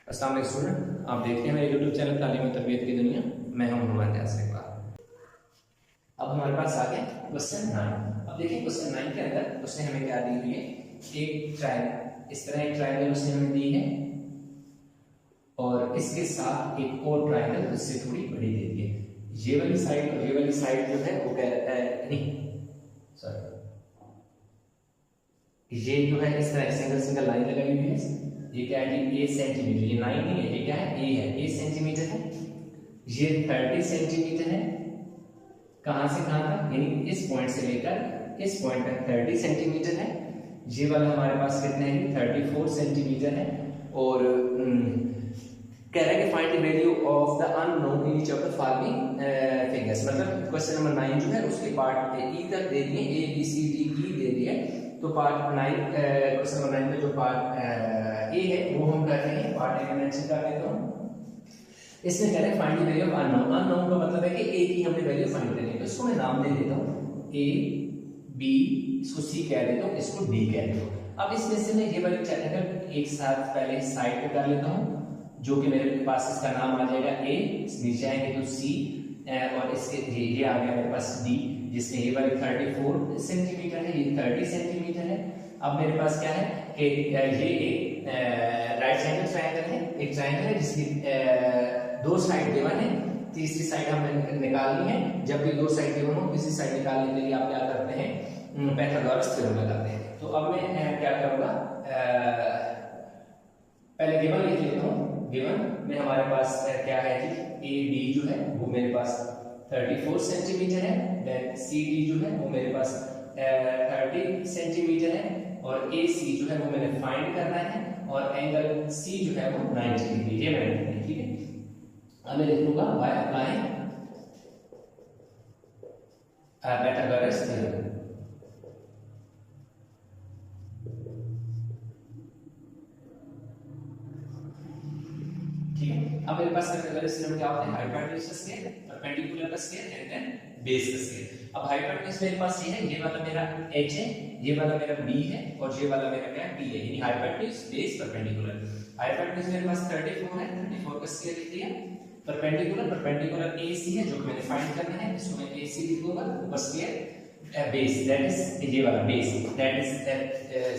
अस्सलाम वालेकुम स्टूडेंट, आप देखते हैं मेरे यूट्यूब चैनल तालीम और तरबियत की दुनिया। मैं हूं मोहम्मद यासिर इकबाल। अब हमारे पास आ गया क्वेश्चन 9। अब देखिए क्वेश्चन 9 के अंदर उसने हमें क्या दी हुई है, एक ट्रायंगल, इस तरह एक ट्रायंगल उसने हमें दी है और इसके साथ एक और ट्रायंगल उससे थोड़ी बड़ी दे दी है। ये वाली साइड और ये वाली साइड जो है वो कहता है नहीं सॉरी, ये जो है इस तरह सिंगल सिंगल लाइन लगाई हुई है। ये क्या है कि 8 सेंटीमीटर, ये 9 नहीं है, ये क्या है ए है, 8 सेंटीमीटर है। ये 30 सेंटीमीटर है। कहां से कहां तक, यानी इस पॉइंट से लेकर इस पॉइंट तक 30 सेंटीमीटर है। ये वाला हमारे पास कितने है, 34 सेंटीमीटर है। और कह रहा है कि find the value of the unknown in each of the following figures. मतलब क्वेश्चन नंबर 9 जो है उसके पार्ट ई तक दे दिए, ए बी सी डी ई दे दिए। तो पार्ट 9 क्वेश्चन नंबर 9 में जो पार्ट ए है वो हम कर रहे हैं, पार्ट ए में मेंशन कर देता हूं। इसमें कह रहे हैं find the value of unknown. Unknown का मतलब है कि ए की हमने वैल्यू फाइंड करनी है, तो इसको मैं नाम दे देता हूं ए बी, इसको सी कह देता हूं, इसको डी कह देता हूं। अब इसमें से मैं ये वाली ट्रायंगल एक साथ पहले साइड पे कर लेता हूं, जो कि मेरे पास इसका नाम आ जाएगा ए, नीचे आएंगे तो सी और इसके ये आ गया मेरे पास डी, जिसमें ये वाली 34 सेंटीमीटर है, ये 30 सेंटीमीटर है। अब मेरे पास क्या है कि ये एक राइट एंगल ट्रायंगल है, एक ट्रायंगल है जिसकी दो साइड गिवन है, तीसरी साइड हमें निकालनी है। जब भी दो साइड गिवन हो, किसी साइड निकालने के लिए आप क्या करते हैं, पाइथागोरस थ्योरम लगाते हैं। तो अब मैं क्या करूंगा, पहले गिवन लिख लेता हूं। गिवन में हमारे पास क्या है कि ए बी जो है वो मेरे पास 34 सेंटीमीटर है, देन सी डी जो है वो मेरे पास 30 सेंटीमीटर है, और ए सी जो है वो मैंने फाइंड करना है, और एंगल सी जो है वो 90 डिग्री, ये मैंने लिखना है, ठीक है। अब मैं लिख लूंगा बाय अप्लाइंग पाइथागोरस थ्योरम। ठीक है। अब मेरे पास पाइथागोरस थ्योरम क्या होता है, हाइपोटेन्यूज का स्क्वायर, परपेंडिकुलर का स्क्वायर एंड देन बेस का स्क्वायर। अब हाइपोटेन्यूज मेरे पास ये है, ये वाला मेरा h है, ये वाला मेरा b है, और ये वाला मेरा क्या है p है, यानी हाइपोटेन्यूज बेस परपेंडिकुलर। हाइपोटेन्यूज मेरे पास 34 है, 34 का स्क्वायर लिख दिया। परपेंडिकुलर, परपेंडिकुलर AC है जो कि मैंने फाइंड करना है, इसको मैं AC लिखूंगा, ऊपर स्क्वायर बेस, दैट इज ये वाला बेस, दैट इज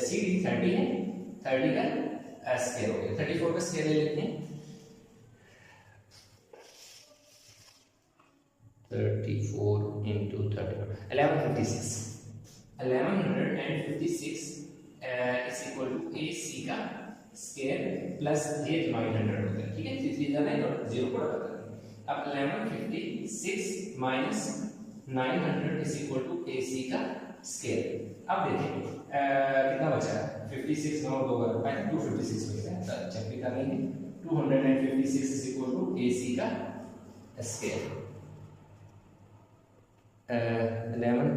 CD 30 है, 30 का स्क्वायर हो गया, 34 का स्क्वायर ले लेते हैं। 34 into 34 1156 is equal to AC का स्क्वायर प्लस ये 900 होता है, ठीक है। 3 जाना है और 0 को रखा है। अब 1156 minus 900 is equal to AC का स्क्वायर। अब देखिए कितना बचा है, 56 9 2 का 256 बचा है, चेक भी कर लेंगे। 256 is equal to AC का square 11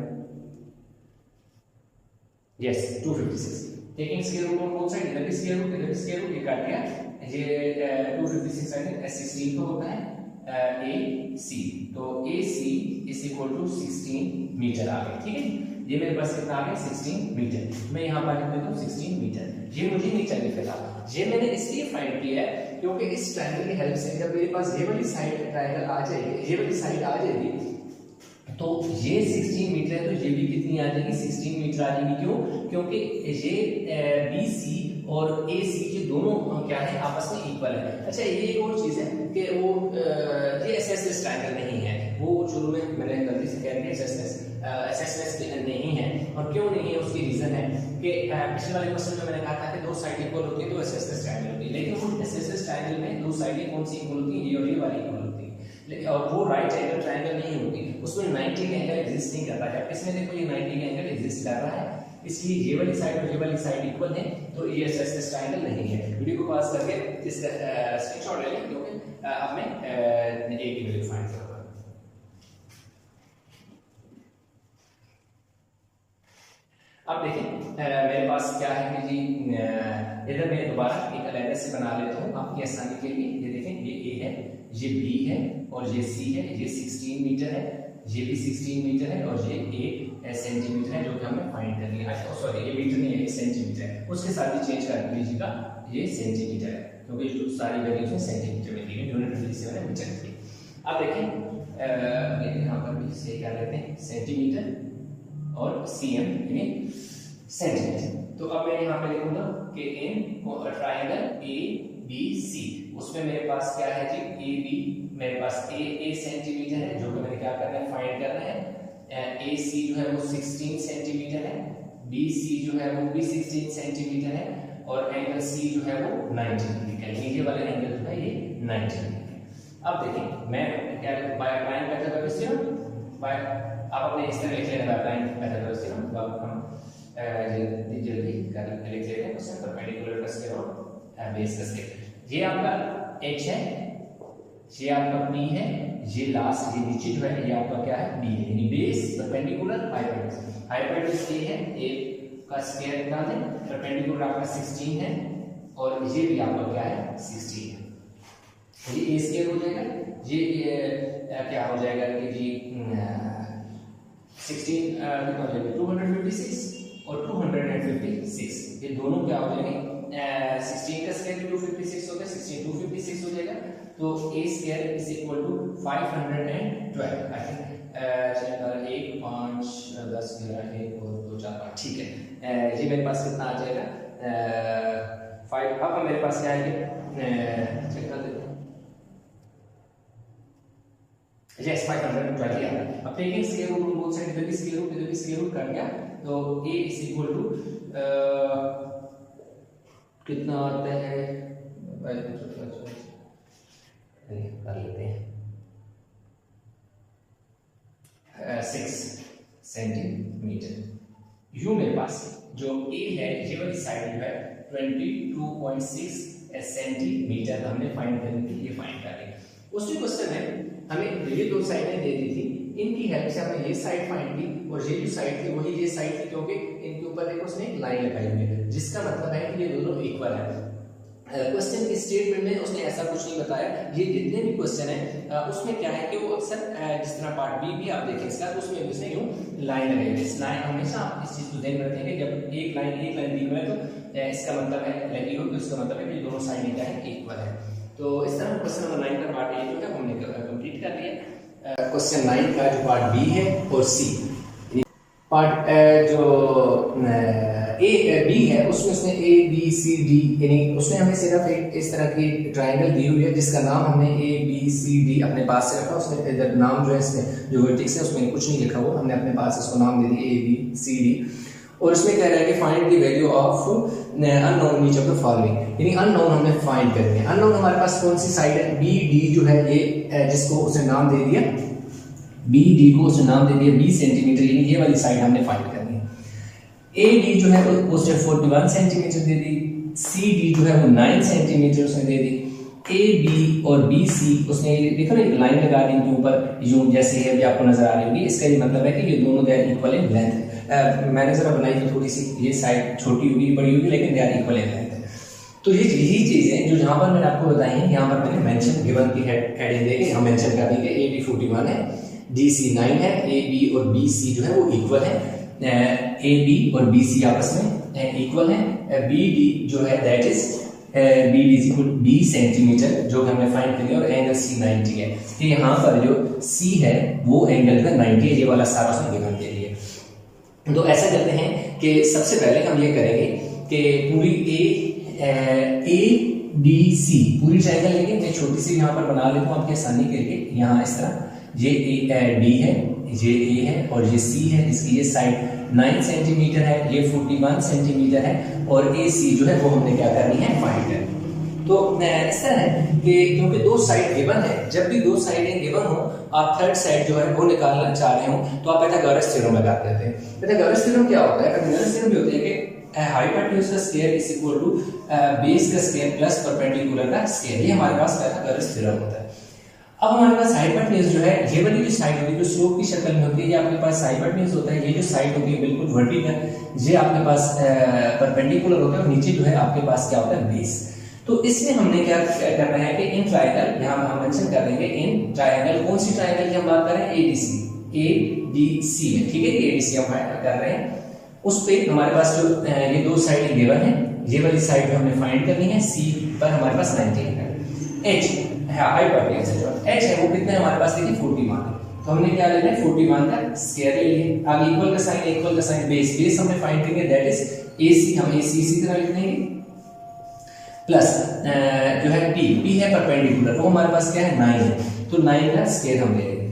yes 256, taking square root on both side, इधर भी स्क्वायर रूट इधर भी स्क्वायर रूट, ये काट गया। ये 256 है 16 तो होता है AC, तो AC is equal to 16 metre आ गया, ठीक है। ये मेरे पास कितना आ गया 16 मीटर, मैं यहाँ पर लिख देता हूँ 16 मीटर। ये मुझे नहीं चाहिए फिलहाल, ये मैंने इसलिए फाइंड किया है क्योंकि इस ट्रायंगल की हेल्प से जब मेरे पास ये वाली साइड ट्रायंगल आ जाएगी, ये वाली साइड आ जाएगी, तो ये 16 मीटर है, तो ये भी कितनी आ जाएगी 16 मीटर आ जाएगी। क्यों, क्योंकि ये BC और AC ये दोनों क्या है आपस में इक्वल है। अच्छा ये एक और चीज है कि वो ये एसएसएस ट्रायंगल नहीं है, वो शुरू में मैंने गलती से कह दिया एसएसएस नहीं है। और क्यों नहीं है उसकी रीजन है कि पिछले वाले क्वेश्चन में मैंने कहा था कि दो साइड इक्वल होती है तो एसएसएस ट्रायंगल होती है, लेकिन वो एसएसएस ट्रायंगल में दो साइडें कौन सी इक्वल होती है, ये और ये वाली इक्वल होती है, लेकिन और वो राइट एंगल ट्रायंगल नहीं होती, उसमें 90 का एंगल एग्जिस्ट नहीं करता है। इसमें देखो ये 90 का एंगल एग्जिस्ट कर रहा है, इसलिए ये वाली साइड और ये वाली साइड इक्वल है, तो ये एसएसएस ट्रायंगल नहीं है। वीडियो को पॉज करके इसका स्क्रीनशॉट ले लें, क्योंकि अब मैं एक की वैल्यू फाइंड करूंगा। अब देखिए मेरे पास क्या है कि जी इधर मैं दोबारा एक अलग से बना लेता हूँ आपकी आसानी के लिए। ये देखें, ये A है, ये B है और ये C है, ये 16 मीटर है, ये भी 16 मीटर है, और ये 1 सेंटीमीटर है जो कि हमें फाइंड करनी है। सॉरी ये मीटर नहीं है, ये सेंटीमीटर है, उसके साथ ही चेंज कर लीजिएगा, ये सेंटीमीटर है। क्योंकि जो सारी वैल्यूज हैं सेंटीमीटर में दी गई, यूनिट से मैंने मीटर की। अब देखें यहाँ पर भी से क्या लेते हैं सेंटीमीटर और cm यानी सेंटीमीटर। तो अब मैं यहाँ पे लिखूंगा कि इन ट्रायंगल ABC, उसमें मेरे पास क्या है जी AB, मेरे पास A सेंटीमीटर है जो कि मैंने क्या करना है फाइंड करना है। AC जो है वो 16 सेंटीमीटर है, BC जो है वो भी 16 सेंटीमीटर है और एंगल C जो है वो 90 डिग्री का, ये वाला एंगल जो है ये 90 डिग्री है। अब देखिए मैं क्या bye applying Pythagoras theorem by, आप अपने इस तरह लिख लेना बाय अप्लाइंग पाइथागोरस थ्योरम। अब हम जल्दी कर लिख लेते हैं क्वेश्चन परपेंडिकुलर का स्क्वायर और बेस का स्क्वायर। ये आपका h है, ये आपका p है, ये लास्ट ये नीचे जो है ये आपका क्या है b है, यानी base perpendicular hypotenuse. Hypotenuse a है, a का स्क्वायर निकाल दें, परपेंडिकुलर आपका 16 है और ये भी आपका क्या है 16 है। ये a स्क्वायर हो जाएगा, ये क्या हो जाएगा कि जी 16 कितना हो जाएगा 256 और 256, ये दोनों क्या हो जाएंगे 16 का स्क्वायर 256 होगा, 16 256 हो जाएगा। तो a square is equal to 512। I think 1 5 10 11 1 और 2 4 5 ठीक है। ये मेरे पास कितना आ जाएगा 5। अब मेरे पास क्या है कि चेक कर देते हैं, यस 512 आ रहा है। अब taking square root both side, इधर भी स्क्वायर रूट कर गया तो a इज इक्वल टू कितना आता है कर लेते हैं 6 सेंटीमीटर। यू मेरे पास जो a है ये वाली साइड जो है 22.6 सेंटीमीटर हमने फाइंड करनी थी, ये फाइंड कर ली। उसी क्वेश्चन में हमें ये दो साइडें दे दी थी, इनकी हेल्प से हमने ये साइड फाइंड की और ये जो साइड थी वही ये साइड थी, क्योंकि इनके ऊपर देखो उसने एक लाइन लगाई हुई है जिसका मतलब है कि ये दोनों इक्वल है। क्वेश्चन के स्टेटमेंट में उसने ऐसा कुछ नहीं बताया। ये जितने भी क्वेश्चन है उसमें क्या है कि वो अक्सर जिस तरह पार्ट बी भी आप देखें इसका, तो उसमें उसने यूं लाइन लगाई है। इस लाइन हमेशा आप इस चीज को ध्यान में रखेंगे, जब एक लाइन दी हुई है तो इसका मतलब है लगी हो, तो इसका मतलब है कि दोनों साइड क्या है इक्वल है। तो इस तरह क्वेश्चन नंबर 9 का पार्ट ए जो है हमने कंप्लीट कर लिया। क्वेश्चन 9 का जो पार्ट बी है और सी, पार्ट जो ए बी है उसमें उसने ए बी सी डी यानी उसने हमें सिर्फ एक इस तरह की ट्रायंगल दी हुई है जिसका नाम हमने ए बी सी डी अपने पास से रखा। उसने इधर नाम जो है इसमें जो वर्टेक्स है उसमें कुछ नहीं लिखा, वो हमने अपने पास इसको नाम दे दिया ए बी सी डी। और इसमें कह रहा है कि find the value of unknown each of the following, यानी अननोन हमने फाइंड करनी है। अननोन हमारे पास कौन सी साइड है बी डी जो है ये जिसको उसने नाम दे दिया बी डी को उसने नाम दे दिया 20 सेंटीमीटर, यानी ये वाली साइड हमने फाइंड करनी है। ए डी जो है वो उसने 41 सेंटीमीटर दे दी, सी डी जो है वो 9 सेंटीमीटर उसने दे दी, ए बी और बी सी उसने देखो ना एक लाइन लगा दी इनके ऊपर यूं जैसे है, अभी आपको नजर आ रही होगी। इसका ये मतलब है कि ये दोनों they are equal in length. मैंने जरा बनाई तो थोड़ी सी ये साइड छोटी होगी बड़ी होगी, लेकिन they are equal in length. तो ये यही चीज है जो जहां पर मैंने आपको बताई है, यहाँ पर मैंने मेंशन गिवन की हेडिंग देके हम मेंशन कर देंगे ए डी 41 है, डी सी 9 है, ए बी और बी सी जो है वो इक्वल है, ए बी और बी सी आपस में इक्वल है, बी डी जो है that is B D is equal 20 centimetre जो हमने फाइंड कर लिया, और एंगल सी 90 है। तो यहाँ पर जो सी है वो एंगल का 90 है, ये वाला सारा उसने गिवन के लिए। तो ऐसा करते हैं कि सबसे पहले हम ये करेंगे कि पूरी ए बी सी पूरी ट्रायंगल लेंगे। मैं छोटी सी यहाँ पर बना लेता हूँ आपकी आसानी के लिए। यहाँ इस तरह ये डी है, ये ए है और ये सी है, इसकी ये साइड 9 सेंटीमीटर है, ये 41 सेंटीमीटर है, और ए सी जो है वो हमने क्या करनी है फाइंड करनी। तो इस तरह है कि क्योंकि दो साइड गिवन है, जब भी दो साइडें गिवन हो आप थर्ड साइड जो है वो निकालना चाह रहे हो तो आप पाइथागोरस थ्योरम लगाते हैं। पाइथागोरस थ्योरम क्या होता है? पाइथागोरस थ्योरम ये होता है कि हाइपोटेन्यूज का square is equal to base का स्क्वायर प्लस परपेंडिकुलर का स्क्वायर। ये हमारे पास पाइथागोरस थ्योरम होता है। अब हमारे पास हाइपोटेन्यूज जो है ये वाली जो साइड होती है जो स्लोप की शक्ल में होती है, ये आपके पास हाइपोटेन्यूज होता है। ये जो साइड होती है बिल्कुल वर्टिकल, ये आपके पास परपेंडिकुलर होता है, और नीचे जो है आपके पास क्या होता है बेस। तो इसमें हमने क्या करना है कि इन ट्रायंगल यहां हम मेंशन कर देंगे इन ट्रायंगल, कौन सी ट्रायंगल की हम बात कर रहे हैं? एडीसी में, ठीक है। एडीसी हम कर रहे हैं, उस पे हमारे पास जो ये दो साइड गिवन है, ये वाली साइड हमने फाइंड करनी है, सी पर हमारे पास 90 है। एच है हाइपोटेन्यूज है, एच है वो कितना है हमारे पास, देखिए 41 है। तो हमने क्या लेना है 41 का स्क्वायर ले लिया। आगे इक्वल का साइन बेस हमने फाइंड करेंगे, दैट इज AC, हम AC इसी तरह लिख देंगे प्लस जो है P है परपेंडिकुलर, वो हमारे पास क्या है 9 है, तो 9 का स्क्वायर हम ले लेंगे।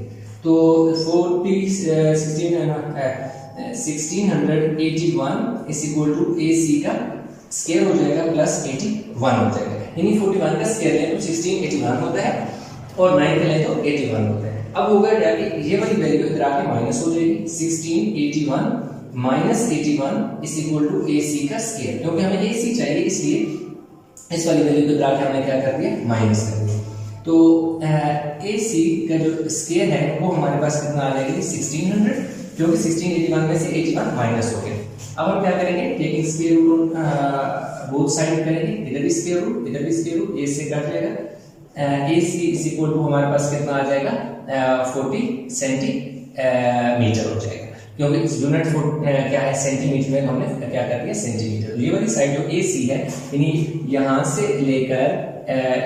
तो 1681 इज इक्वल टू AC का स्क्वायर हो जाएगा प्लस 81 हो जाएगा, यानी 41 का स्क्वायर लें तो 1681 होता है और 9 का लें तो 81 होता है। अब होगा क्या कि ये वाली वैल्यू इधर आके माइनस हो जाएगी, 1681 minus 81 is equal to AC का स्क्वायर, क्योंकि हमें AC चाहिए इसलिए इस वाली वैल्यू को इधर आके हमने क्या कर दिया माइनस कर दिया। तो AC का जो स्क्वायर है वो हमारे पास कितना आ जाएगा 1600, क्योंकि 1681 में से 81 माइनस हो गया। अब हम क्या करेंगे, taking square root both side करेंगे, इधर भी स्क्वायर रूट इधर भी स्क्वायर रूट, ए से कट जाएगा, AC इज इक्वल टू हमारे पास कितना आ जाएगा 40 सेंटीमीटर हो जाएगा, क्योंकि यूनिट क्या है सेंटीमीटर में, हमने क्या कर दिया सेंटीमीटर। ये वाली साइड जो AC है यानी यहां से लेकर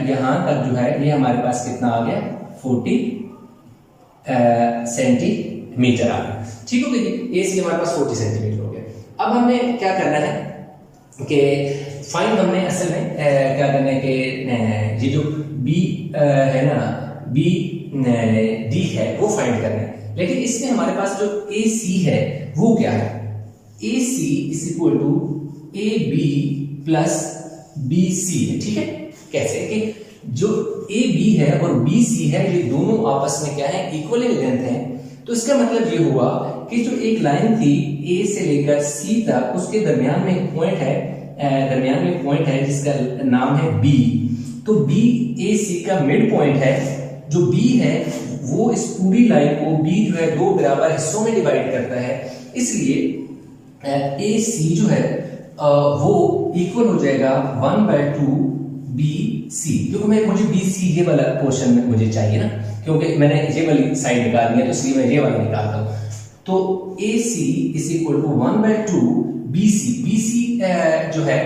यहां तक जो है ये हमारे पास कितना आ गया 40 सेंटीमीटर आ गया, ठीक हो गई। AC हमारे पास 40 सेंटीमीटर हो गया। अब हमने क्या करना है कि फाइंड हमने असल में क्या करना है कि ये जो B है ना BD है वो फाइंड करना है, लेकिन इसमें हमारे पास जो AC है वो क्या है, AC is equal to AB plus BC है, ठीक है। कैसे कि जो AB है और BC है ये दोनों आपस में क्या है इक्वल लेंथ है, तो इसका मतलब ये हुआ कि जो एक लाइन थी A से लेकर C तक, उसके दरमियान में एक पॉइंट है जिसका नाम है B, तो BAC का मिड पॉइंट है, जो B है वो इस पूरी लाइन को B जो है दो बराबर हिस्सों में डिवाइड करता है, इसलिए AC जो है वो इक्वल हो जाएगा 1/2 BC, क्योंकि मुझे BC ये वाला पोर्शन में मुझे चाहिए ना, क्योंकि मैंने ये वाली साइड निकाल दिया तो इसलिए मैं ये वाला निकालता हूं। तो AC is equal to 1/2 BC, BC जो है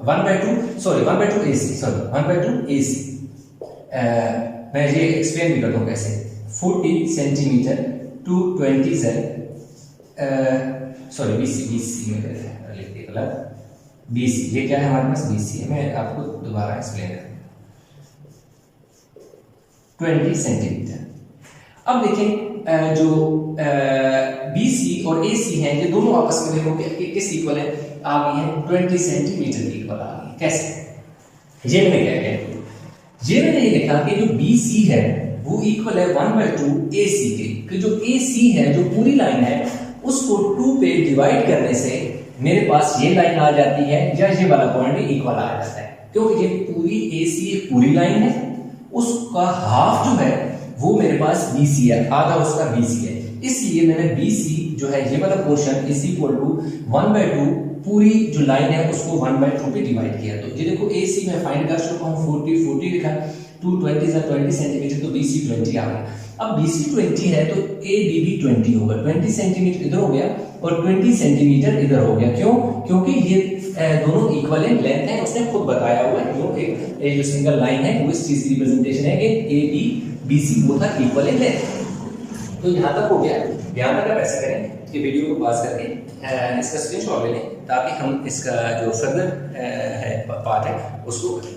1/2 AC। मैं ये एक्सप्लेन भी करता हूँ कैसे। 40 centimetre to 20 Z, sorry BC में लिख दिया गलत, BC ये क्या है हमारे पास BC है, मैं आपको दोबारा एक्सप्लेन करता हूँ। 20 सेंटीमीटर। अब देखें जो BC और AC हैं ये दोनों आपस में देखो किस इक्वल है, आ गई है 20 सेंटीमीटर की इक्वल आ गई। कैसे, ये मैंने क्या किया, ये मैंने ये लिखा कि जो BC है वो इक्वल है 1/2 AC के, कि जो AC है जो पूरी लाइन है उसको 2 पे डिवाइड करने से मेरे पास ये लाइन आ जाती है या ये वाला पॉइंट भी इक्वल आ जाता है, क्योंकि ये पूरी AC एक पूरी लाइन है, उसका हाफ जो है वो मेरे पास BC है, आधा उसका BC है, इसलिए मैंने BC जो है ये वाला पोर्शन इज इक्वल टू 1/2 पूरी जो लाइन है उसको 1/2 पे डिवाइड किया। तो ये देखो AC में फाइंड कर चुका हूं, 40 लिखा, 220 सेंटीमीटर, तो BC 20 आ गया। अब BC 20 है तो AD भी 20 होगा, 20 सेंटीमीटर इधर हो गया और 20 सेंटीमीटर इधर हो गया। क्यों? क्योंकि ये दोनों इक्वल लेंथ है, उसने खुद बताया हुआ है, जो जो सिंगल लाइन है वो इस चीज की रिप्रेजेंटेशन है कि AD BC both are equal in length. तो यहां तक हो गया। ध्यान रखना ऐसा करें कि वीडियो को पॉज करके इसका स्क्रीनशॉट ले लें ताकि हम इसका जो फर्दर है पार्ट है उसको करें।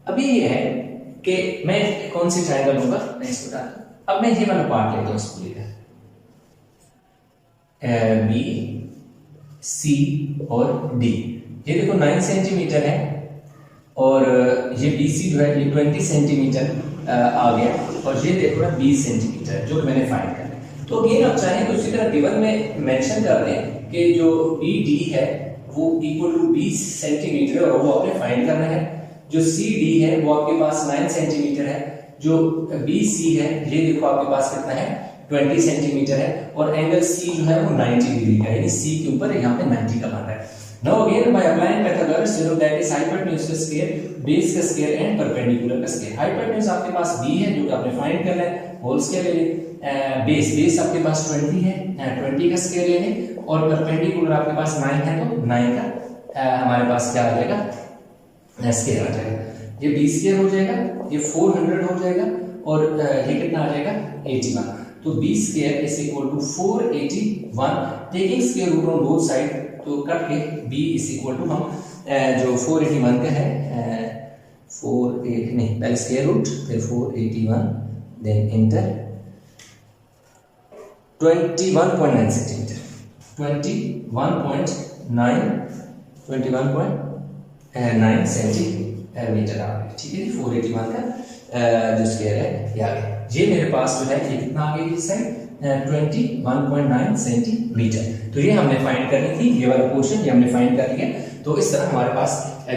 अभी ये है कि मैं कौन सी ट्रायंगल लूंगा, मैं इसको डालता हूं। अब मैं ये वाला पार्ट लेता हूं, इसको लेकर B C और D, ये देखो 9 सेंटीमीटर है और ये BC जो है ये 20 सेंटीमीटर आ गया और ये देखो ना 20 सेंटीमीटर जो मैंने फाइंड करना है। तो अगेन आप चाहें तो उसी तरह गिवन में मेंशन कर दें कि जो BD है वो इक्वल टू 20 सेंटीमीटर और वो आपने फाइंड करना है। जो CD है वो आपके पास 9 सेंटीमीटर है, जो BC है ये देखो आपके पास कितना है 20 सेंटीमीटर है और एंगल C जो है वो 90 डिग्री का है, यानी C के ऊपर यहाँ पे 90 का बन रहा है। Now again bye applying Pythagoras theorem that is hypotenuse का स्क्वायर, बेस का स्क्वायर एंड परपेंडिकुलर का स्क्वायर। हाइपोटेन्यूज आपके पास b है जो कि आपने फाइंड करना है, होल स्क्वायर ले लें। बेस आपके पास 20 है, 20 का स्क्वायर ले लें, और परपेंडिकुलर आपके पास 9 है तो 9 का हमारे पास क्या आ जाएगा, स्क्वायर आ जाएगा। ये b स्क्वायर हो जाएगा, ये 400 हो जाएगा, और ये कितना आ जाएगा 81। तो b square is equal to 481, taking square root on both side, तो कट के b इज इक्वल टू हम जो 481 का है 48 नहीं, पहले स्क्वायर रूट फिर 481 देन इंटर 21.9 सेंटीमीटर, 21.9 सेंटीमीटर आ गया। ठीक है जी, 481 का जो स्क्वायर है ये आ गया। ये मेरे पास जो है ये कितना आ गया इस साइड 21.9 सेंटीमीटर। तो ये हमने फाइंड करनी थी, ये वाला पोर्शन ये हमने फाइंड कर लिया। तो इस तरह हमारे पास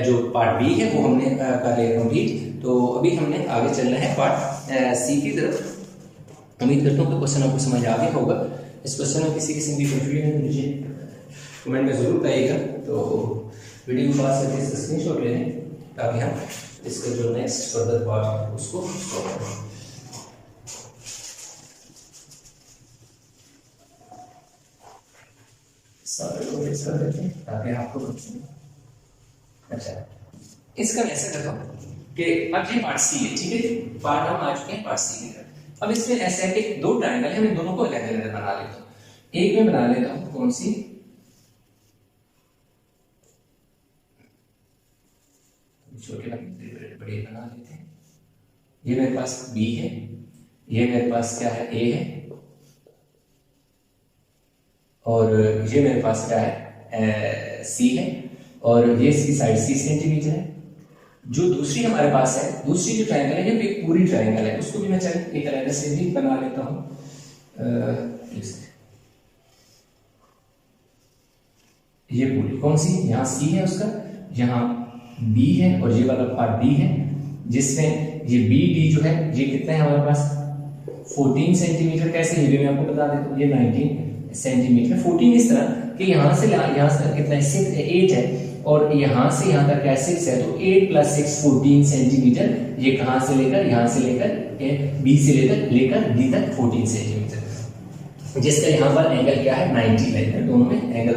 जो पार्ट बी है वो हमने कर लिया कंप्लीट। तो अभी हमने आगे चलना है पार्ट सी की तरफ। उम्मीद करता हूँ कि क्वेश्चन आपको समझ आ गया होगा। इस क्वेश्चन में किसी किस्म की कंफ्यूजन है तो मुझे कमेंट में जरूर बताइएगा। तो वीडियो को पास करके इसका स्क्रीनशॉट ले लें ताकि हम इसका जो नेक्स्ट फर्दर पार्ट है उसको सॉल्व करें। सारे को मिक्स कर देते हैं ताकि आपको अच्छा इसका मैं ऐसा करता हूँ कि अब ये पार्ट सी है, ठीक है, पार्ट हम आ चुके हैं पार्ट सी में। अब इसमें ऐसे है कि दो ट्रायंगल है, मैं दोनों को अलग अलग बना लेता हूँ। एक में बना लेता हूँ कौन सी, छोटे बड़े बना लेते हैं। ये मेरे पास बी है, ये मेरे पास क्या है ए है, और ये मेरे पास क्या है सी है, और ये इसकी साइड सी सेंटीमीटर है। जो दूसरी हमारे पास है, दूसरी जो ट्रायंगल है ये एक पूरी ट्रायंगल है, उसको भी मैं चल एक अलग से भी बना लेता हूँ। ये पूरी कौन सी, यहाँ सी है उसका, यहाँ बी है, और ये वाला पार्ट डी है, जिसमें ये बी डी जो है ये कितना है हमारे पास 14 सेंटीमीटर। कैसे, ये भी मैं आपको बता देता हूँ, ये 19 सेंटीमीटर। 14 इस तरह कि यहाँ से कितना है 6 8 है, और यहाँ से यहाँ तक क्या 6 है, तो 8 + 6 14 सेंटीमीटर। ये कहाँ से लेकर, यहाँ से लेकर बी से लेकर डी तक 14 सेंटीमीटर, जिसका यहाँ पर एंगल क्या है 90 है, दोनों में एंगल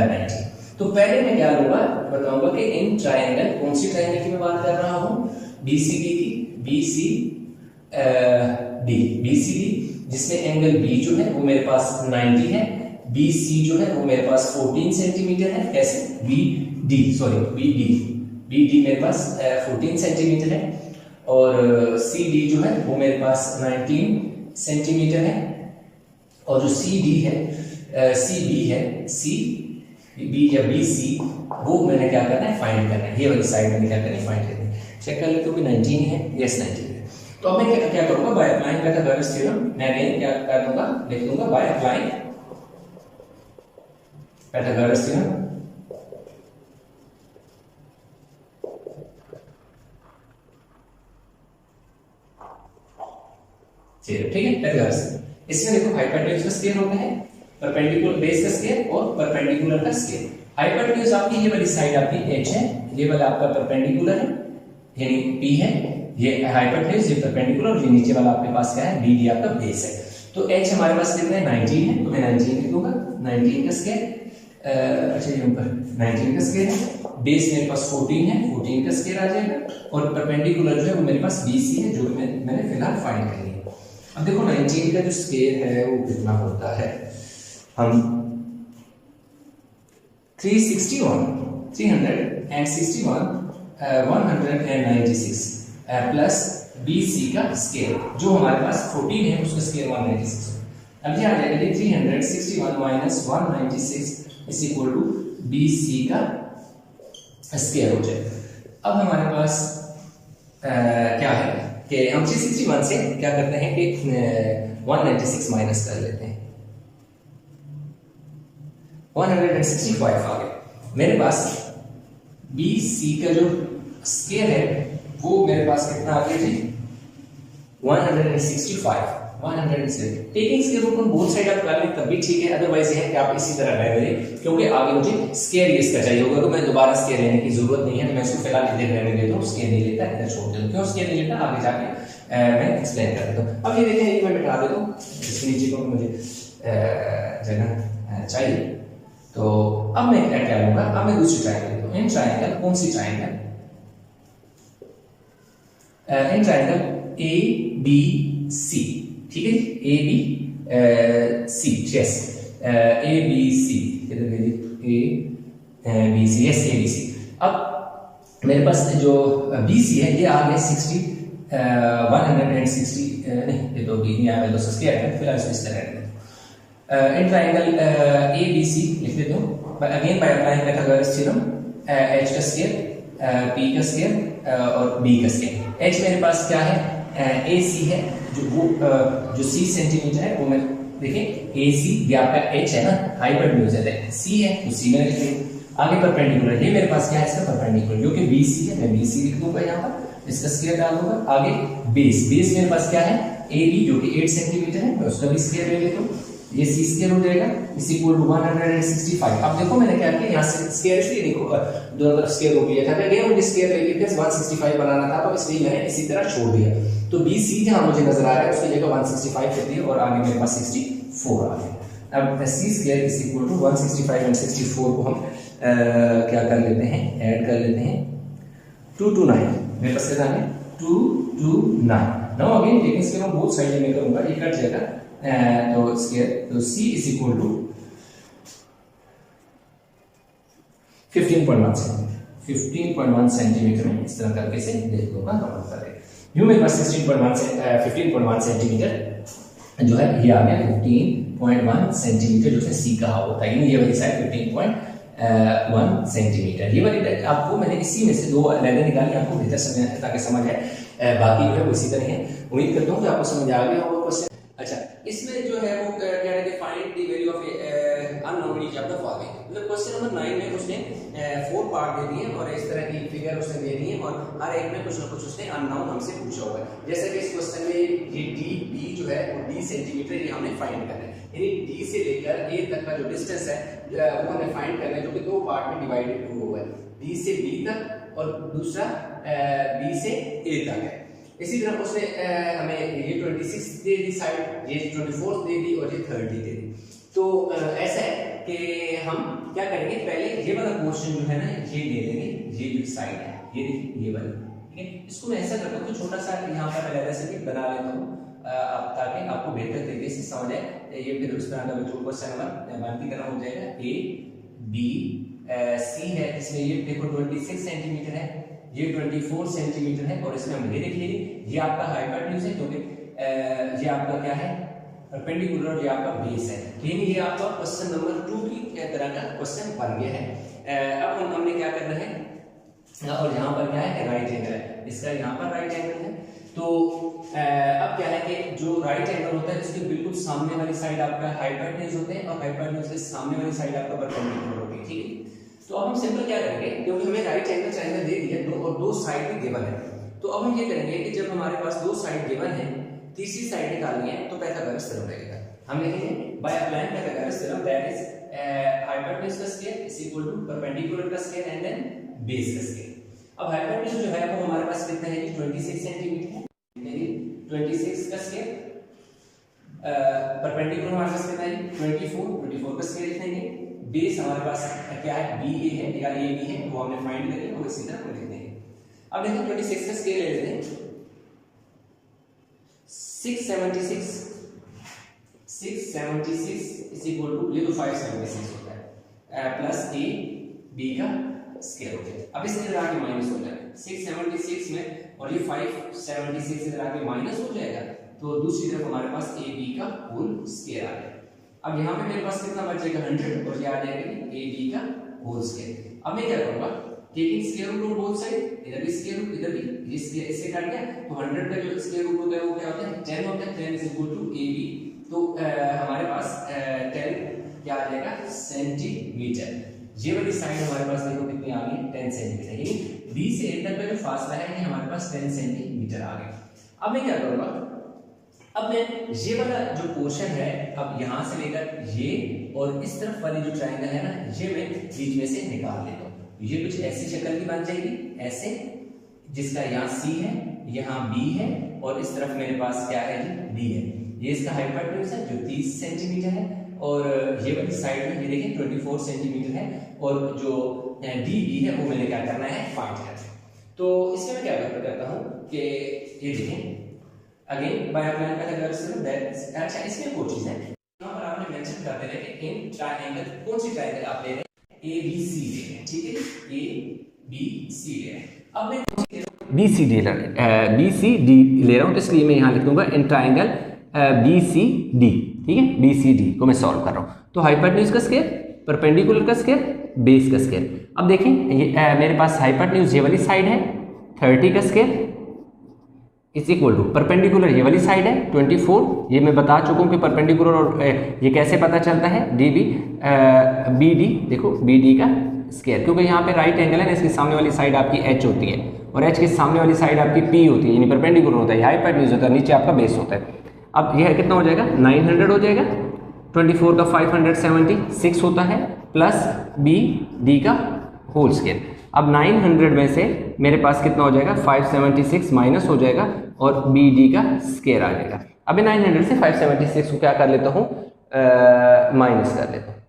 90। तो पहले मैं क्या लूंगा बताऊंगा कि इन ट्रायंगल, कौन सी ट्रायंगल की मैं बात कर रहा हूँ, बीसीडी की, बीसीडी जिसमें एंगल बी जो है वो मेरे पास 90 है, बीसी जो है वो मेरे पास 14 सेंटीमीटर है। कैसे, बीडी मेरे पास 14 सेंटीमीटर है, और सीडी जो है वो मेरे पास 19 सेंटीमीटर है, और जो सीडी है सीबी है, सी बी या बी सी, वो मैंने क्या करना है फाइंड करना है। ये वाली साइड मैंने क्या करना है फाइंड करना है। चेक कर लेते हो कि 19 है, यस 19 है। तो अब मैं क्या करूंगा, बाय अप्लाइंग पाइथागोरस थ्योरम मैं अगेन क्या कर दूंगा, लिख दूंगा बाय अप्लाइंग पाइथागोरस थ्योरम। चलिए ठीक है, पाइथागोरस इसमें देखो हाइपोटेन्यूज का स्क्वायर होता है, परपेंडिकुलर बेस का स्क्वायर और परपेंडिकुलर का स्क्वायर। हाइपोटेन्यूज आपकी ये वाली साइड आपकी h है, ये वाला आपका परपेंडिकुलर है यानी p है, ये हाइपोटेन्यूज, ये परपेंडिकुलर, और ये नीचे वाला आपके पास क्या है bd आपका बेस है। तो h हमारे पास कितना है 19 है, तो मैं 19 लिख दूंगा, 19 का स्क्वायर। अच्छा ये ऊपर 19 का स्क्वायर है, बेस मेरे पास 14 है, 14 का स्क्वायर आ जाएगा, और परपेंडिकुलर जो है वो मेरे पास bc है, जो मैंने फिलहाल फाइंड कर लिया। अब देखो 19 का जो स्क्वायर है वो कितना होता है, हम 361 196 प्लस BC का स्केयर जो हमारे पास 14 है उसका स्केयर 196। अब ये आ जाएगा 361 minus 196 is equal to BC का स्केयर हो जाएगा। अब हमारे पास क्या है कि हम 361 से क्या करते हैं कि 196 माइनस कर लेते हैं, 165 आ गया। मेरे पास BC का जो स्केयर है वो मेरे पास कितना आ गया जी 165, 107। Taking square root on both side आप कर लें तब भी ठीक है, अदरवाइज ये है कि आप इसी तरह रहने दें, क्योंकि आगे मुझे स्क्वायर इसका चाहिए होगा, तो मैं दोबारा स्क्वायर लेने की जरूरत नहीं है, तो मैं इसको फिलहाल इधर रहने देता हूँ, स्क्वायर नहीं लेता, इधर छोड़ देता हूँ। क्यों स्क्वायर नहीं लेता, आगे जाके मैं एक्सप्लेन कर देता हूँ। अब ये देखें, एक मैं मिटा देता हूँ, इसके नीचे को मुझे जगह चाहिए, तो अब मैं क्या लूंगा, अब मैं दूसरी ट्रायंगल लेता हूँ। इन ट्रायंगल, कौन सी triangle, in triangle A B C, ठीक है जी, A B C, yes, A B C, इधर A B C, yes A B C. अब मेरे पास जो बी सी है ये आ गया 60 160, नहीं ये तो बी नहीं आया, तो स्क्वायर है, फिलहाल इसको इस तरह रहने दो। इन ट्रायंगल ए बी सी लिख देता हूँ, again bye applying Pythagoras theorem, H का स्क्वायर, पी का स्क्वायर और बी का स्क्वायर। एच मेरे पास क्या है, ए सी है, जो सी सेंटीमीटर है वो मैं देखें, ए सी ये आपका एच है ना, हाइपोटेन्यूज है, सी है तो सी में लिख देंगे। आगे परपेंडिकुलर, ये मेरे पास क्या है इसका परपेंडिकुलर, जो कि बी सी है, मैं बी सी लिख दूंगा यहाँ पर, इसका स्क्वायर डाल दूंगा। आगे बेस, बेस मेरे पास क्या है, ए बी जो कि 8 सेंटीमीटर है, मैं उसका भी स्क्वायर ले लेता हूँ, ये सी स्क्वायर हो जाएगा इज इक्वल टू 165। अब देखो मैंने क्या किया, यहाँ से स्क्वायर इसलिए देखो दोनों तरफ स्क्वायर हो गया था, अगेन मुझे स्क्वायर लेके फिर 165 बनाना था, तो इसलिए मैंने इसी तरह छोड़ दिया। तो बी सी जहां मुझे नजर आ रहा है उसकी जगह 165 कर दिया और आगे मेरे पास 64 आ गया। अब C square is equal to 165 and 64 को हम क्या कर लेते हैं, ऐड कर लेते हैं, 229, मेरे पास कितना है 229। Now again taking square of both side में करूंगा, ये कट जाएगा, तो स्क्वायर, तो c is equal to 15.1 centimetre, 15.1 centimetre में इस तरह करके से लिख दूंगा, नोट कर लें। यूं मेरे पास 15.1 सेंटीमीटर जो है ये आ गया 15.1 सेंटीमीटर, जो है सी कहा होता है, ये वाली साइड 15.1 सेंटीमीटर। ये वाली आपको मैंने इसी में से दो लेंथ निकाली, आपको बेहतर समझ ताकि समझ है, बाकी जो है वो इसी तरह है। उम्मीद करता हूँ कि आपको समझ आ गया होगा क्वेश्चन। अच्छा, इसमें जो है वो कह रहे थे find the value of unknown in each of the following, मतलब क्वेश्चन नंबर 9 में उसने 4 पार्ट दे दिए और इस तरह की फिगर उसने दे दी है और हर एक में कुछ ना कुछ उसने अननोन हमसे पूछा हुआ है। जैसे कि इस क्वेश्चन में ये डी बी जो है वो डी सेंटीमीटर ये हमने फाइंड करना है, यानी डी से लेकर ए तक का जो डिस्टेंस है वो हमें फाइंड करना है, जो कि 2 पार्ट में डिवाइडेड हुआ है, डी से बी तक और दूसरा बी से ए तक है। इसी तरह उसने हमें ये 26 दे दी साइड, ये 24 दे दी और ये 30 दे दी। तो ऐसा है कि हम क्या करेंगे, पहले ये वाला पोर्शन जो है ना ये ले लेंगे, ये जो साइड है ये देखिए ये वाली, ठीक है, इसको मैं ऐसा करता हूँ कि छोटा सा यहाँ पर पहले से भी बना लेता हूँ ताकि आपको बेहतर तरीके से समझ आए। ये फिर उस तरह का जो क्वेश्चन नंबर बाकी करना हो जाएगा, ए बी सी है, इसमें ये देखो 26 सेंटीमीटर है, ये 24 सेंटीमीटर है और इसमें हम ये देख लीजिए ये आपका हाइपोटेन्यूज है, क्योंकि ये आपका क्या है परपेंडिकुलर और ये आपका बेस है, लेकिन ये आपका क्वेश्चन नंबर 2 की तरह का क्वेश्चन बन गया है। अब हमने क्या करना है, और यहाँ पर क्या है राइट एंगल है, इसका यहाँ पर राइट एंगल है, तो अब क्या है कि जो राइट एंगल होता है इसके बिल्कुल सामने वाली साइड आपका हाइपोटेन्यूज होते हैं और हाइपोटेन्यूज के सामने वाली साइड आपका परपेंडिकुलर होती है, ठीक है। तो अब हम सिंपल क्या करेंगे, क्योंकि हमें राइट एंगल ट्रायंगल दे दिया दो और 2 साइड भी गिवन है, तो अब हम ये करेंगे कि जब हमारे पास 2 साइड गिवन है, तीसरी साइड निकालनी है, तो पाइथागोरस थ्योरम लगेगा। हम लिखेंगे by applying Pythagoras theorem, that is hypotenuse का square is equal to perpendicular का स्क्वायर एंड देन बेस का स्क्वायर। अब हाइपोटेन्यूज जो है वो हमारे पास कितना है, 26 सेंटीमीटर है, यानी 26 का स्क्वायर, परपेंडिकुलर हमारे पास कितना है 24 का स्क्वायर लिखेंगे, बेस हमारे पास क्या है बी ए है या ए बी है, वो हमने फाइंड करेंगे और इसी तरह लिख देंगे। अब देखो 26 का स्क्वायर ले लेते हैं, 676 इज इक्वल टू, ये तो 576 होता है प्लस ए बी का स्क्वायर होता है। अब इस तरह आके माइनस हो जाएगा 676 में और ये 576 इधर आके माइनस हो जाएगा, तो दूसरी तरफ हमारे पास ए बी का होल स्क्वायर आ जाएगा। अब यहाँ पे मेरे पास कितना बचेगा 100 और ये आ जाएगा ए बी का होल स्क्वायर। अब मैं क्या करूंगा, taking square root on both side, इधर भी स्क्वायर रूट इधर भी, ये स्क्वायर इससे काट गया, तो 100 का जो स्क्वायर रूट होता है वो क्या होता है 10 होता है, 10 is equal to A B, तो हमारे पास 10 क्या आ जाएगा सेंटीमीटर। ये वाली साइड हमारे पास देखो कितनी आ गई 10 सेंटीमीटर, यानी बी से ए तक का जो फासला है ये हमारे पास 10 सेंटीमीटर आ गया। अब मैं क्या करूंगा, अब मैं ये वाला जो पोर्शन है, अब यहां से लेकर ये और इस तरफ वाली जो ट्रायंगल है ना, ये मैं बीच में से निकाल लेता हूँ। ये कुछ ऐसी शक्ल की बन जाएगी, ऐसे, जिसका यहाँ C है, यहाँ B है और इस तरफ मेरे पास क्या है जी, D है। ये इसका हाइपोटेन्यूज है जो 30 सेंटीमीटर है और ये वाली साइड में ये देखिए 24 सेंटीमीटर है और जो DB है वो मैंने क्या करना है, फाइंड करना है। तो इसमें मैं क्या करता हूँ कि ये देखें again bye applying Pythagoras theorem that, अच्छा इसमें वो चीज है यहाँ पर आपने मेंशन करते रहे कि इन ट्रायंगल, कौन सी ट्रायंगल आप ले रहे हैं, ABC ले रहे हैं, ठीक है, ABC ले रहे हैं। अब मैं BCD ले रहा हूँ, तो इसलिए मैं यहाँ लिख दूंगा इन ट्रायंगल BCD, ठीक है, BCD को मैं सॉल्व कर रहा हूँ। तो हाइपोटेन्यूज का स्क्वायर, परपेंडिकुलर का स्क्वायर, बेस का स्क्वायर। अब देखें ये मेरे पास हाइपोटेन्यूज ये वाली साइड है 30 का square is equal to perpendicular ये वाली साइड है 24। ये मैं बता चुका हूँ कि परपेंडिकुलर और ये कैसे पता चलता है, DB BD, देखो BD का स्क्वायर, क्योंकि यहाँ पे राइट एंगल है ना, इसके सामने वाली साइड आपकी H होती है और H के सामने वाली साइड आपकी P होती है, यानी परपेंडिकुलर होता है, हाइपोटेन्यूज होता है, नीचे आपका बेस होता है। अब यह कितना हो जाएगा, 900 हो जाएगा, 24 का 576 होता है प्लस BD का होल स्क्वायर। अब 900 में से मेरे पास कितना हो जाएगा, 576 माइनस हो जाएगा और BD का स्क्वायर आ जाएगा। अब 900 से 576 को क्या कर लेता हूँ, माइनस कर लेता हूँ,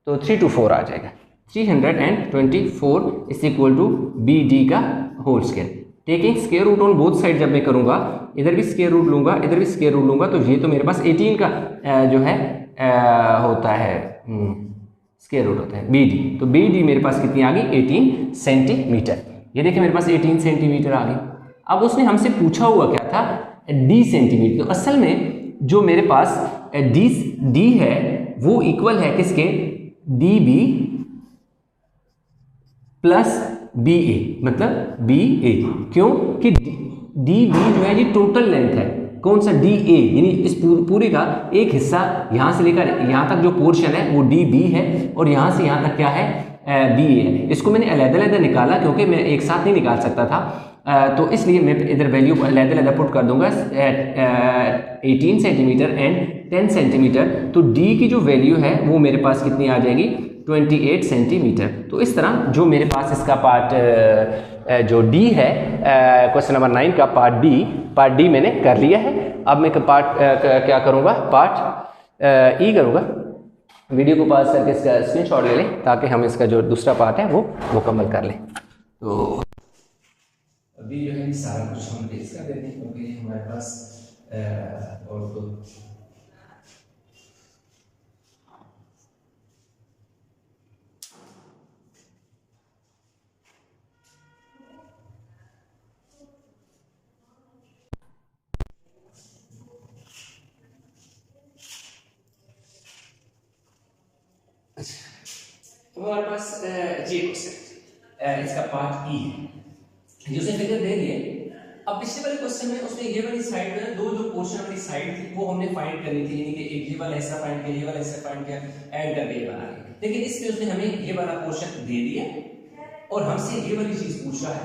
तो 324 आ जाएगा। 324 इज इक्वल टू BD का whole square. Taking square root on both side जब मैं करूंगा, इधर भी स्क्वायर रूट लूंगा, इधर भी स्क्वायर रूट लूंगा, तो ये तो मेरे पास 18 का जो है होता है स्क्वायर रूट होता है BD। तो BD मेरे पास कितनी आ गई, 18 सेंटीमीटर। ये देखिए मेरे पास 18 सेंटीमीटर आ गई। अब उसने हमसे पूछा हुआ क्या था, D सेंटीमीटर। तो असल में जो मेरे पास D है वो इक्वल है किसके, DB प्लस BA, मतलब BA, क्यों कि DB जो है ये टोटल लेंथ है, कौन सा DA, यानी इस पूरे का एक हिस्सा यहाँ से लेकर यहाँ तक जो पोर्शन है वो DB है और यहाँ से यहाँ तक क्या है, BA है। इसको मैंने अलग-अलग निकाला क्योंकि मैं एक साथ नहीं निकाल सकता था, तो इसलिए मैं इधर वैल्यू अलग-अलग पुट कर दूंगा, 18 सेंटीमीटर एंड 10 सेंटीमीटर। तो D की जो वैल्यू है वो मेरे पास कितनी आ जाएगी, 28 सेंटीमीटर। तो इस तरह जो मेरे पास इसका पार्ट जो D है, क्वेश्चन नंबर 9 का पार्ट D मैंने कर लिया है। अब मैं पार्ट क्या करूँगा, पार्ट E करूँगा। वीडियो को पास करके इसका स्क्रीनशॉट ले लें ताकि हम इसका जो दूसरा पार्ट है वो मुकम्मल कर लें। तो अभी जो है सारा कुछ हम टेस्ट कर देते हैं क्योंकि हमारे पास और तो हमारे पास जी इसका पार्ट E है जो उसने फिगर दे दिए। अब पिछले वाले क्वेश्चन में उसने ये वाली साइड में दो जो पोर्शन वाली साइड थी वो हमने फाइंड करनी थी, यानी कि एक ये वाला हिस्सा फाइंड किया, ये वाला हिस्सा फाइंड किया, ऐड करके ये बना लिया। लेकिन इसमें उसने हमें ये वाला पोर्शन दे दिया और हमसे ये वाली चीज पूछ रहा है।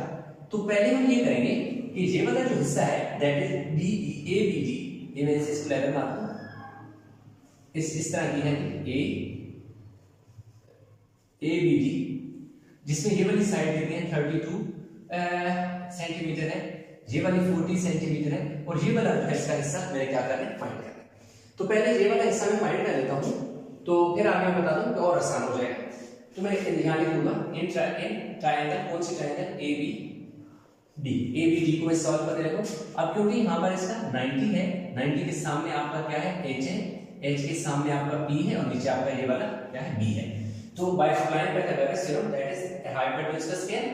तो पहले हम ये करेंगे कि ये वाला जो हिस्सा है दैट इज ABD, ये मैं इसको लेकर बनाता हूं, इस तरह की है ABD, जिसमें ये वाली साइड देते हैं 32 सेंटीमीटर है, ये वाली 40 सेंटीमीटर है और ये वाला इसका हिस्सा मैंने क्या करना है, फाइंड करना है। तो पहले ये वाला हिस्सा मैं फाइंड कर लेता हूं, तो फिर आगे मैं बता दूं कि और आसान हो जाएगा। तो मैं यहां लिख दूंगा इन ट्रायंगल, कौन सी ट्रायंगल, ABD को मैं सॉल्व कर देता हूं। अब क्योंकि यहां पर इसका 90 है, 90 के सामने आपका क्या है, H है, H के सामने आपका P है और नीचे आपका ये वाला क्या है, B है। तो bye applying Pythagoras theorem that is hypotenuse का स्क्वायर,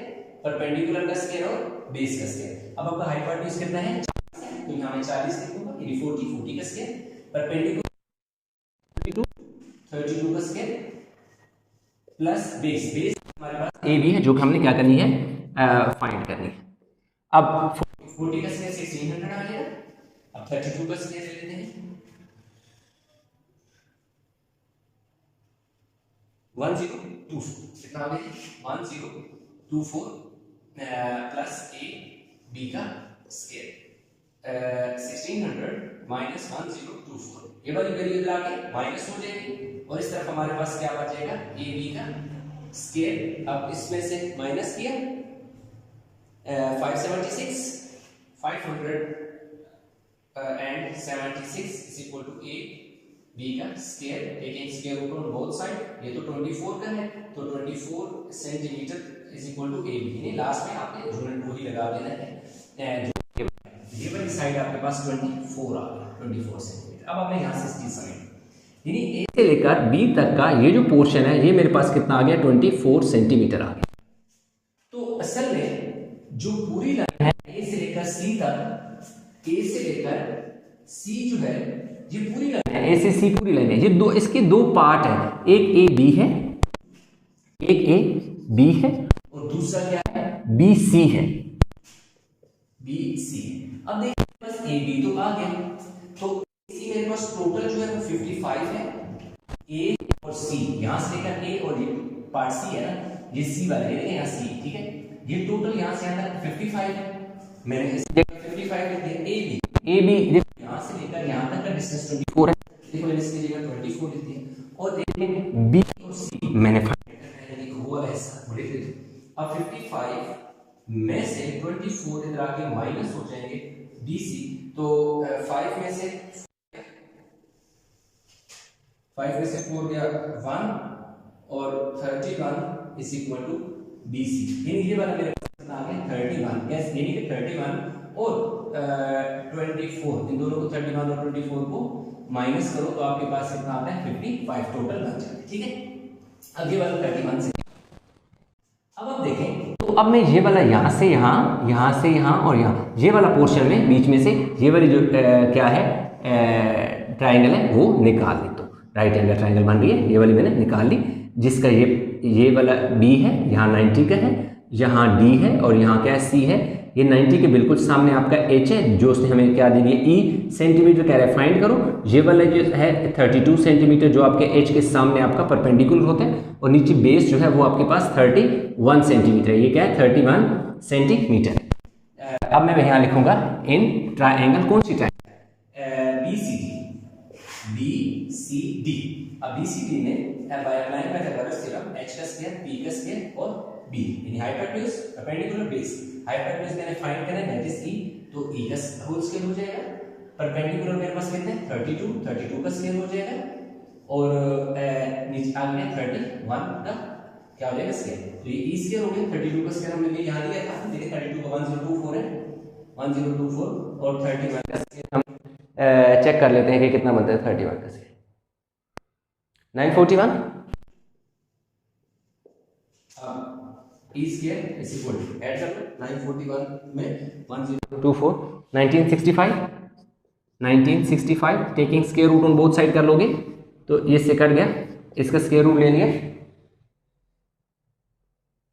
परपेंडिकुलर का स्क्वायर और बेस का स्क्वायर। अब आपका हाइपोटेन्यूज कितना है, तो यहां मैं 40 लिखूंगा, यानी 40 का स्क्वायर, परपेंडिकुलर 32 का स्क्वायर प्लस बेस हमारे पास AB है जो कि हमने क्या करनी है, फाइंड करनी है। अब 40 का स्क्वायर 1600 आ जाएगा। अब 32 का स्क्वायर ले लेते हैं, 1024 कितना आ गया, 1024 प्लस AB का स्क्वायर, 1600 -1024। ये वाली वैल्यू इधर आके माइनस हो जाएगी और इस तरफ हमारे पास क्या बचेगा, ए बी का स्केयर। अब इसमें से माइनस किया 576 576 is equal to A B का square, taking square root on both side. ये तो 24 का है, तो 24 centimetre is equal to A B. Last में आपने यूनिट को ही लगा देना है। ये वाली साइड आपके पास 24 आ गया, 24 सेंटीमीटर। अब आपने यहाँ से इसकी साइड यानी ए से लेकर बी तक का ये जो पोर्शन है ये मेरे पास कितना आ गया, 24 सेंटीमीटर आ गया। तो असल में जो पूरी लाइन है ए से लेकर सी तक, ए से लेकर सी जो है ये पूरी लाइन है, ए से सी पूरी लाइन है। ये दो, इसके दो पार्ट है, एक ए बी है, एक ए बी है और दूसरा क्या है, बी सी है, बी सी। अब देखिए बस ए बी तो आ गया, तो सी मेरे पास टोटल जो है वो 55 है, ए और सी, यहां से लेकर ए और ये पार्ट सी है ना, ये सी वाला है, यहाँ सी, ठीक है। ये टोटल यहां से यहां तक 55 है, मैंने इस जगह 55 लिख दिया। ए बी यहां से लेकर यहां तक का डिस्टेंस 24 है, देखो मैंने इसकी जगह 24 लिख दिया। और देखिए बी और सी मैंने यानी वो वाला हिस्सा लिख दिया। अब 55 में से 24 इधर आके माइनस हो जाएंगे BC, तो 5 में से 4 गया 1 और 31 इज इक्वल टू BC। ये वाला मेरे पास कितना आ गया 31, यस यानी कि 31 और 24, इन दोनों को 31 और 24 को माइनस करो तो आपके पास कितना आता है 55 टोटल बन जाता है, ठीक है। अब ये वाला 31 से अब आप देखें, तो अब मैं ये वाला यहाँ से यहाँ, यहाँ से यहाँ और यहाँ, ये वाला पोर्शन में बीच में से ये वाली जो क्या है ट्राइंगल है वो निकाल ली। तो राइट एंगल ट्राइंगल बन रही है, ये वाली मैंने निकाल ली, जिसका ये वाला B है, यहाँ 90 का है, यहाँ D है और यहाँ क्या है C है। ये 90 के बिल्कुल सामने आपका H है, जो उसने हमें क्या दे दिया E सेंटीमीटर कह रहा है फाइंड करो। ये वाला जो है 32 सेंटीमीटर जो आपके H के सामने आपका परपेंडिकुलर होता है, और नीचे बेस जो है वो आपके पास 31 सेंटीमीटर है, ये क्या है 31 सेंटीमीटर। अब मैं यहाँ लिखूंगा इन ट्राइंगल, कौन सी ट्राइंगल, BCD। अब BCD में अप्लाइंग पाइथागोरस थ्योरम H का स्क्वायर, P का स्क्वायर और B यानी हाइपोटेन्यूज परपेंडिकुलर बेस। हाइपोटेन्यूज मैंने फाइंड करना है दैट इज E, तो E का होल स्क्वायर हो जाएगा। परपेंडिकुलर मेरे पास कितने 32 का स्क्वायर हो जाएगा और नीचे आ गया 31 का क्या हो जाएगा स्क्वायर, तो ये E स्क्वायर हो गया। 32 का स्क्वायर हमने यहां लिया था, देखिए 32 का 1024 है, 1024 और 31 का स्क्वायर हम चेक कर लेते हैं कि कितना बनता है 31 का square 941। E square is equal to add कर लो 941 में 1024 1965 taking square root on both side कर लोगे तो ये से कट गया, इसका स्क्वायर रूट ले लिया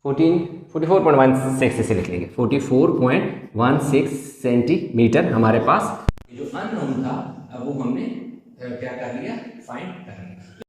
44.16 से लिख लेंगे 44.16 सेंटीमीटर हमारे पास। जो अननोन था अब वो हमने क्या कर लिया फाइंड कर लिया।